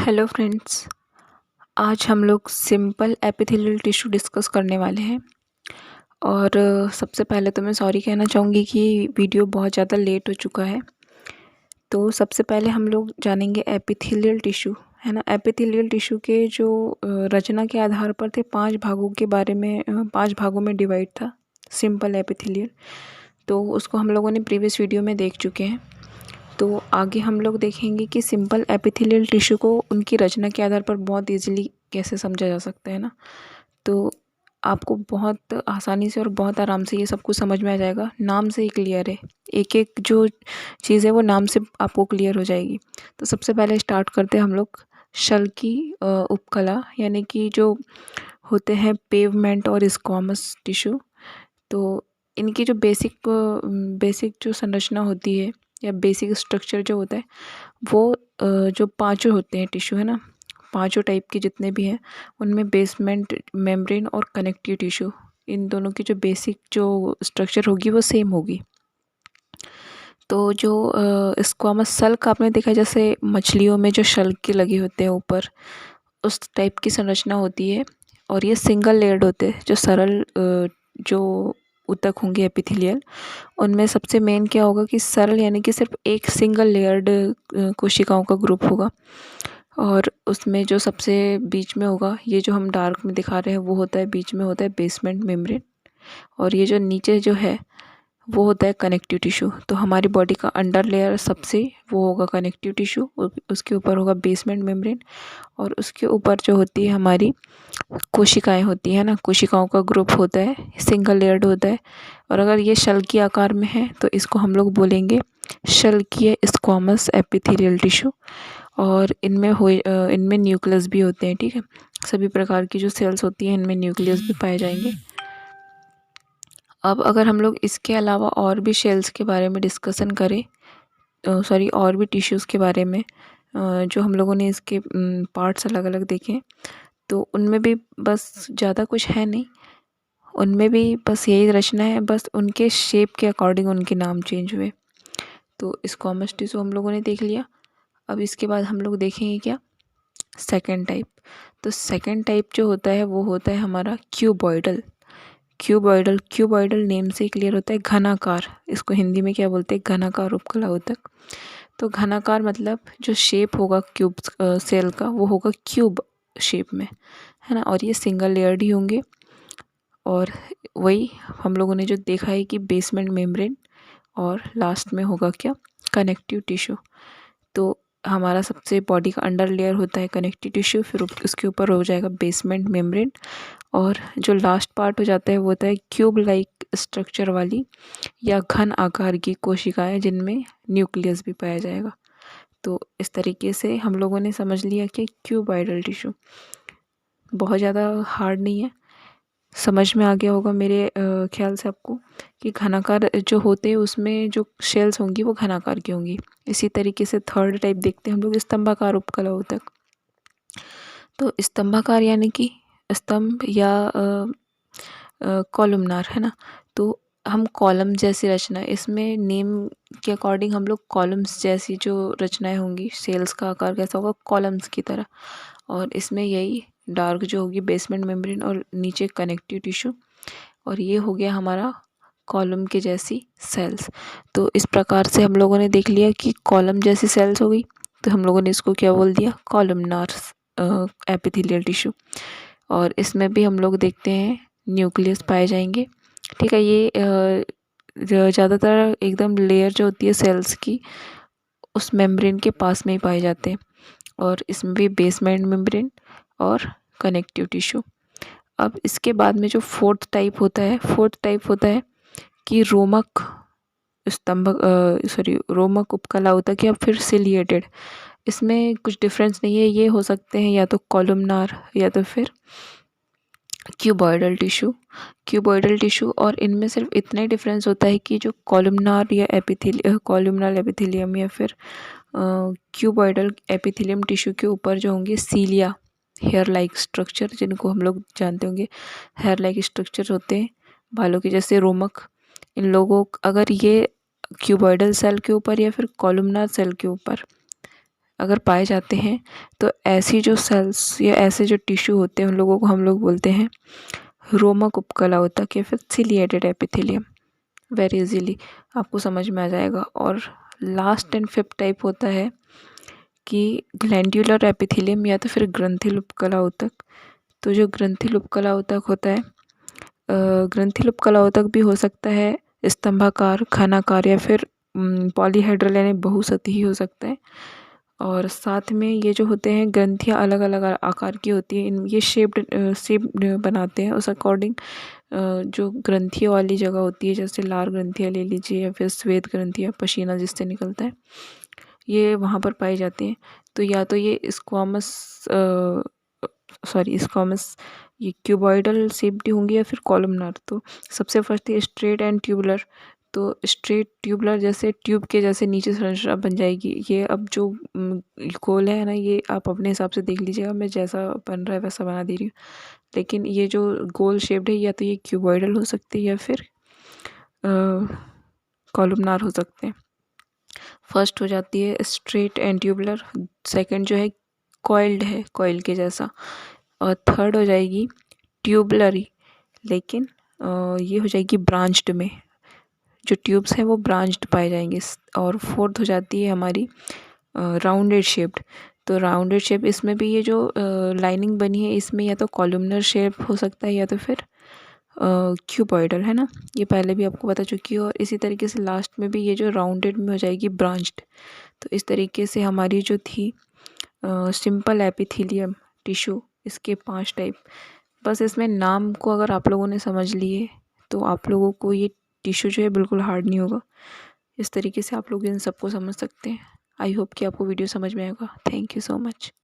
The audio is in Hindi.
Hello friends. आज हम लोग सिंपल एपिथेलियल टिश्यू डिस्कस करने वाले हैं। और सबसे पहले तो मैं सॉरी कहना चाहूँगी कि वीडियो बहुत ज़्यादा लेट हो चुका है। तो सबसे पहले हम लोग जानेंगे एपिथेलियल टिश्यू, है ना। एपिथेलियल टिश्यू के जो रचना के आधार पर थे 5 भागों के बारे में 5 भागों में डिवाइड था सिंपल एपिथेलियल। तो उसको हम लोगों ने प्रीवियस वीडियो में देख चुके हैं। तो आगे हम लोग देखेंगे कि सिंपल एपिथेलियल टिश्यू को उनकी रचना के आधार पर बहुत इजीली कैसे समझा जा सकता है ना। तो आपको बहुत आसानी से और बहुत आराम से ये सब कुछ समझ में आ जाएगा। नाम से ही क्लियर है, एक एक जो चीज़ है वो नाम से आपको क्लियर हो जाएगी। तो सबसे पहले स्टार्ट करते हैं हम लोग शल की उपकला, यानी कि जो होते हैं पेवमेंट और स्क्वामस टिश्यू। तो इनकी जो बेसिक जो संरचना होती है या बेसिक स्ट्रक्चर जो होता है वो जो पांचों होते हैं टिश्यू, है ना, पांचों टाइप के जितने भी हैं उनमें बेसमेंट मेम्ब्रेन और कनेक्टिव टिश्यू, इन दोनों की जो बेसिक जो स्ट्रक्चर होगी वो सेम होगी। तो जो स्क्वामस सल्क आपने देखा, जैसे मछलियों में जो शल्क लगे होते हैं ऊपर, उस टाइप की संरचना होती है। और ये सिंगल लेयर्ड होते हैं, जो सरल जो ऊतक होंगे एपिथेलियल, उनमें सबसे मेन क्या होगा कि सरल, यानी कि सिर्फ एक सिंगल लेयर्ड कोशिकाओं का ग्रुप होगा। और उसमें जो सबसे बीच में होगा, ये जो हम डार्क में दिखा रहे हैं वो होता है, बीच में होता है बेसमेंट मेम्ब्रेन। और ये जो नीचे जो है वो होता है कनेक्टिव टिश्यू। तो हमारी बॉडी का अंडर लेयर सबसे वो होगा कनेक्टिव टिश्यू, उसके ऊपर होगा बेसमेंट मेम्ब्रेन, और उसके ऊपर जो होती है हमारी कोशिकाएं होती है ना, कोशिकाओं का ग्रुप होता है, सिंगल लेयर्ड होता है। और अगर ये शल्कीय आकार में है तो इसको हम लोग बोलेंगे शल्कीय स्क्वामस एपिथेलियल टिश्यू। और इनमें न्यूक्लियस भी होते हैं, ठीक है। सभी प्रकार की जो सेल्स होती हैं इनमें न्यूक्लियस भी पाए जाएंगे। अब अगर हम लोग इसके अलावा और भी सेल्स के बारे में डिस्कशन करें, और भी टिश्यूज़ के बारे में, जो हम लोगों ने इसके पार्ट्स अलग अलग देखे, तो उनमें भी बस ज़्यादा कुछ है नहीं। उनमें भी बस यही रचना है, बस उनके शेप के अकॉर्डिंग उनके नाम चेंज हुए। तो स्क्वामस टिश्यू हम लोगों ने देख लिया। अब इसके बाद हम लोग देखेंगे क्या, सेकेंड टाइप। तो सेकेंड टाइप जो होता है वो होता है हमारा क्यूबॉइडल। क्यूबॉइडल नेम से क्लियर होता है घनाकार। इसको हिंदी में क्या बोलते हैं, घनाकार उपकला ऊतक। तो घनाकार मतलब जो शेप होगा क्यूब सेल का वो होगा क्यूब शेप में, है ना। और ये सिंगल लेयर्ड ही होंगे। और वही हम लोगों ने जो देखा है कि बेसमेंट मेम्ब्रेन और लास्ट में होगा क्या, कनेक्टिव टिश्यू। तो हमारा सबसे बॉडी का अंडर लेयर होता है कनेक्टिव टिश्यू, फिर उसके ऊपर हो जाएगा बेसमेंट मेम्ब्रेन, और जो लास्ट पार्ट हो जाता है वो होता है क्यूब लाइक स्ट्रक्चर वाली या घन आकार की कोशिकाएं, जिनमें न्यूक्लियस भी पाया जाएगा। तो इस तरीके से हम लोगों ने समझ लिया कि क्यूबॉइडल टिश्यू बहुत ज़्यादा हार्ड नहीं है, समझ में आ गया होगा मेरे ख्याल से आपको कि घनाकार जो होते हैं उसमें जो शेल्स होंगी वो घनाकार की होंगी। इसी तरीके से थर्ड टाइप देखते हैं हम लोग, स्तंभाकार उपकला ऊतक। तो स्तंभाकार यानी कि स्तंभ या कॉलमनार, है ना। तो हम कॉलम जैसी रचना, इसमें नेम के अकॉर्डिंग हम लोग कॉलम्स जैसी जो रचनाएं होंगी, सेल्स का आकार कैसा होगा, कॉलम्स की तरह। और इसमें यही डार्क जो होगी बेसमेंट मेम्ब्रेन और नीचे कनेक्टिव टिश्यू, और ये हो गया हमारा कॉलम के जैसी सेल्स। तो इस प्रकार से हम लोगों ने देख लिया कि कॉलम जैसी सेल्स हो गई, तो हम लोगों ने इसको क्या बोल दिया, कॉलमनार एपिथेलियल टिश्यू। और इसमें भी हम लोग देखते हैं न्यूक्लियस पाए जाएंगे, ठीक है। ये ज़्यादातर एकदम लेयर जो होती है सेल्स की उस मेम्ब्रेन के पास में ही पाए जाते हैं। और इसमें भी बेसमेंट मेम्ब्रेन और कनेक्टिव टिश्यू। अब इसके बाद में जो फोर्थ टाइप होता है कि रोमक उपकला ऊतक या फिर सिलिएटेड। इसमें कुछ डिफरेंस नहीं है, ये हो सकते हैं या तो कॉलमनार या तो फिर क्यूबॉइडल टिश्यू। और इनमें सिर्फ इतना ही डिफरेंस होता है कि जो कॉलमनार एपिथेलियम या फिर क्यूबॉइडल एपिथेलियम टिश्यू के ऊपर जो होंगे सीलिया, हेयर लाइक स्ट्रक्चर, जिनको हम लोग जानते होंगे हेयर लाइक स्ट्रक्चर होते हैं बालों के जैसे रोमक। इन लोगों अगर ये क्यूबॉइडल सेल के ऊपर या फिर कॉलमनार सेल के ऊपर अगर पाए जाते हैं तो ऐसी जो सेल्स या ऐसे जो टिश्यू होते हैं उन लोगों को हम लोग बोलते हैं रोमक उपकला ऊतक या फिर सिलिएटेड एपिथेलियम। वेरी इजीली आपको समझ में आ जाएगा। और लास्ट एंड फिफ्थ टाइप होता है कि ग्लैंड्यूलर एपिथेलियम या तो फिर ग्रंथिल उपकला ऊतक। तो जो ग्रंथिल उपकला ऊतक होता है, ग्रंथिल उपकला ऊतक भी हो सकता है स्तंभाकार, घनाकार या फिर पॉलीहेड्रल यानी बहुसतही हो सकता है। और साथ में ये जो होते हैं ग्रंथियाँ अलग अलग आकार की होती है, इन ये शेप बनाते हैं उस अकॉर्डिंग। जो ग्रंथियों वाली जगह होती है जैसे लार ग्रंथियाँ ले लीजिए या फिर श्वेत ग्रंथियाँ, पसीना जिससे निकलता है, ये वहाँ पर पाई जाती हैं। तो या तो ये स्क्वामस ये क्यूबॉइडल शेप्ड होंगी या फिर कॉलमनार। तो सबसे फर्स्ट है स्ट्रेट एंड ट्यूबुलर। तो स्ट्रेट ट्यूबुलर जैसे ट्यूब के जैसे नीचे संरचना बन जाएगी। ये अब जो गोल है ना, ये आप अपने हिसाब से देख लीजिएगा, मैं जैसा बन रहा है वैसा बना दे रही हूँ। लेकिन ये जो गोल शेप्ड है या तो ये क्यूबॉइडल हो सकती है या फिर कॉलमनार हो सकते हैं। फर्स्ट हो जाती है स्ट्रेट एंड ट्यूबुलर, सेकंड जो है कॉइल्ड है, कॉइल के जैसा, और थर्ड हो जाएगी ट्यूबुलरी, लेकिन ये हो जाएगी ब्रांच्ड में, जो ट्यूब्स हैं वो ब्रांच्ड पाए जाएंगे। और फोर्थ हो जाती है हमारी राउंडेड शेप्ड। तो राउंडेड शेप, इसमें भी ये जो लाइनिंग बनी है इसमें या तो कॉलमनर शेप हो सकता है या तो फिर क्यूबॉइडल, है ना, ये पहले भी आपको बता चुकी है। और इसी तरीके से लास्ट में भी ये जो राउंडेड में हो जाएगी ब्रांच्ड। तो इस तरीके से हमारी जो थी सिंपल एपिथेलियम टिश्यू, इसके 5 टाइप। बस इसमें नाम को अगर आप लोगों ने समझ लिए तो आप लोगों को ये टिश्यू जो है बिल्कुल हार्ड नहीं होगा। इस तरीके से आप लोग इन सबको समझ सकते हैं। आई होप कि आपको वीडियो समझ में आएगा। Thank you so much.